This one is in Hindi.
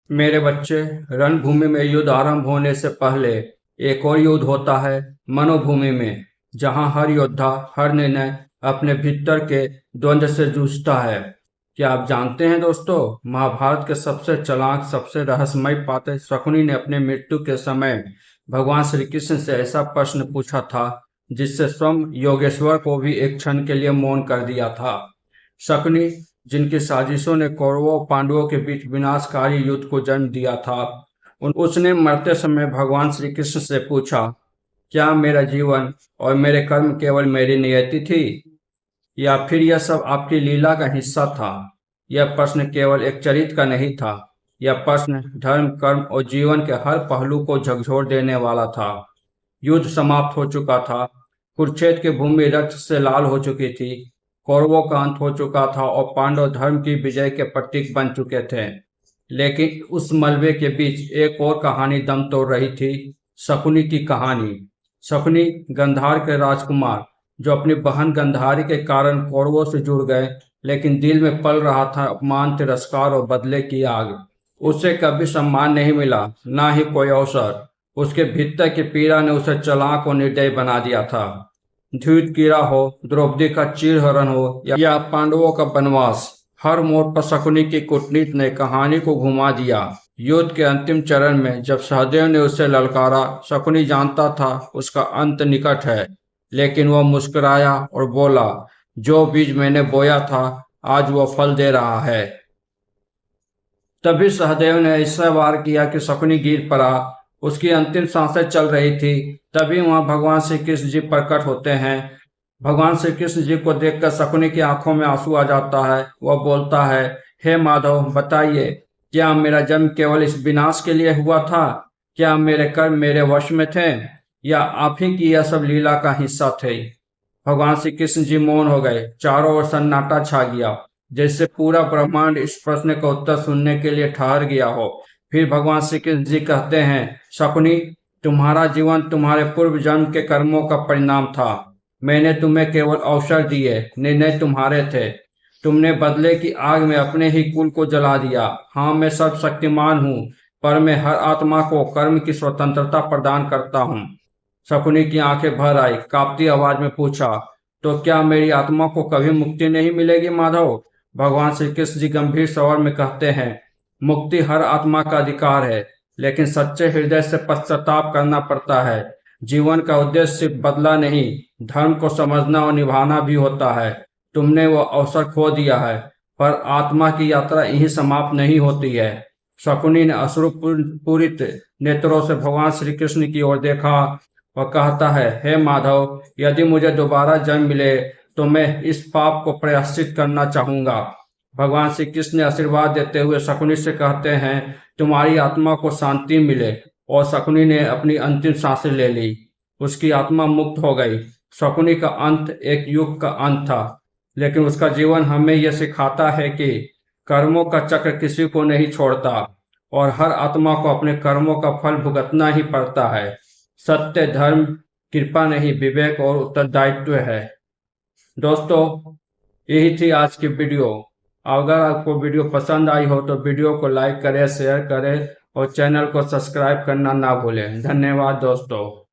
मेरे बच्चे, रणभूमि में युद्ध आरंभ होने से पहले एक और युद्ध होता है, मनोभूमि में, जहां हर योद्धा, हर निर्णय अपने भीतर के द्वंद्व से जूझता है। क्या आप जानते हैं दोस्तों, महाभारत के सबसे चालाक, सबसे रहस्यमय पात्र शकुनी ने अपने मृत्यु के समय भगवान श्री कृष्ण से ऐसा प्रश्न पूछा था जिससे स्वयं योगेश्वर को भी एक क्षण के लिए मौन कर दिया था। शकुनी, जिनकी साजिशों ने कौरवों और पांडवों के बीच विनाशकारी युद्ध को जन्म दिया था, उसने मरते समय भगवान श्री कृष्ण से पूछा, क्या मेरा जीवन और मेरे कर्म केवल मेरी नियति थी, या फिर यह सब आपकी लीला का हिस्सा था? यह प्रश्न केवल एक चरित्र का नहीं था, यह प्रश्न धर्म, कर्म और जीवन के हर पहलू को झकझोर देने वाला था। युद्ध समाप्त हो चुका था, कुरुक्षेत्र की भूमि रक्त से लाल हो चुकी थी, कौरवों का अंत हो चुका था और पांडव धर्म की विजय के प्रतीक बन चुके थे। लेकिन उस मलबे के बीच एक और कहानी दम तोड़ रही थी, शकुनी की कहानी। शकुनी, गंधार के राजकुमार, जो अपनी बहन गंधारी के कारण कौरवों से जुड़ गए, लेकिन दिल में पल रहा था अपमान, तिरस्कार और बदले की आग। उसे कभी सम्मान नहीं मिला, ना ही कोई अवसर। उसके भीतर की पीड़ा ने उसे चालाक और निर्दयी बना दिया था। द्यूत कीड़ा हो, द्रौपदी का चीरहरण हो, या पांडवों का वनवास, हर मोड़ पर शकुनी की कूटनीति ने कहानी को घुमा दिया। युद्ध के अंतिम चरण में जब सहदेव ने उसे ललकारा, शकुनी जानता था उसका अंत निकट है, लेकिन वह मुस्कुराया और बोला, जो बीज मैंने बोया था आज वह फल दे रहा है। तभी सहदेव ने ऐसा वार किया कि शकुनी गिर पड़ा। उसकी अंतिम सांसें चल रही थी। तभी वहां भगवान श्री कृष्ण जी प्रकट होते हैं। भगवान श्री कृष्ण जी को देखकर शकुनी की आंखों में आंसू आ जाता है। वह बोलता है, हे माधव, बताइए, क्या मेरा जन्म केवल इस विनाश के लिए हुआ था? क्या मेरे कर्म मेरे वश में थे, या आप ही की यह सब लीला का हिस्सा थे? भगवान श्री कृष्ण जी मौन हो गए। चारों ओर सन्नाटा छा गया, जैसे पूरा ब्रह्मांड इस प्रश्न का उत्तर सुनने के लिए ठहर गया हो। फिर भगवान श्री कृष्ण जी कहते हैं, शकुनी, तुम्हारा जीवन तुम्हारे पूर्व जन्म के कर्मों का परिणाम था। मैंने तुम्हें केवल अवसर दिए, निर्णय तुम्हारे थे। तुमने बदले की आग में अपने ही कुल को जला दिया। हाँ, मैं सर्वशक्तिमान हूँ, पर मैं हर आत्मा को कर्म की स्वतंत्रता प्रदान करता हूँ। शकुनी की आंखें भर आई, कांपती आवाज में पूछा, तो क्या मेरी आत्मा को कभी मुक्ति नहीं मिलेगी माधव? भगवान श्री कृष्ण जी गंभीर स्वर में कहते हैं, मुक्ति हर आत्मा का अधिकार है, लेकिन सच्चे हृदय से पश्चाताप करना पड़ता है। जीवन का उद्देश्य सिर्फ बदला नहीं, धर्म को समझना और निभाना भी होता है। तुमने वो अवसर खो दिया है, पर आत्मा की यात्रा यहीं समाप्त नहीं होती है। शकुनी ने अश्रुपूरित नेत्रों से भगवान श्री कृष्ण की ओर देखा। वह कहता है, हे माधव, यदि मुझे दोबारा जन्म मिले तो मैं इस पाप को प्रायश्चित करना चाहूंगा। भगवान श्री कृष्ण ने आशीर्वाद देते हुए शकुनी से कहते हैं, तुम्हारी आत्मा को शांति मिले। और शकुनी ने अपनी अंतिम सांसें ले ली। उसकी आत्मा मुक्त हो गई। शकुनी का अंत एक युग का अंत था, लेकिन उसका जीवन हमें यह सिखाता है कि कर्मों का चक्र किसी को नहीं छोड़ता और हर आत्मा को अपने कर्मों का फल भुगतना ही पड़ता है। सत्य, धर्म, कृपा नहीं, विवेक और उत्तरदायित्व है। दोस्तों, यही थी आज की वीडियो। अगर आपको वीडियो पसंद आई हो तो वीडियो को लाइक करें, शेयर करें और चैनल को सब्सक्राइब करना ना भूलें। धन्यवाद दोस्तों।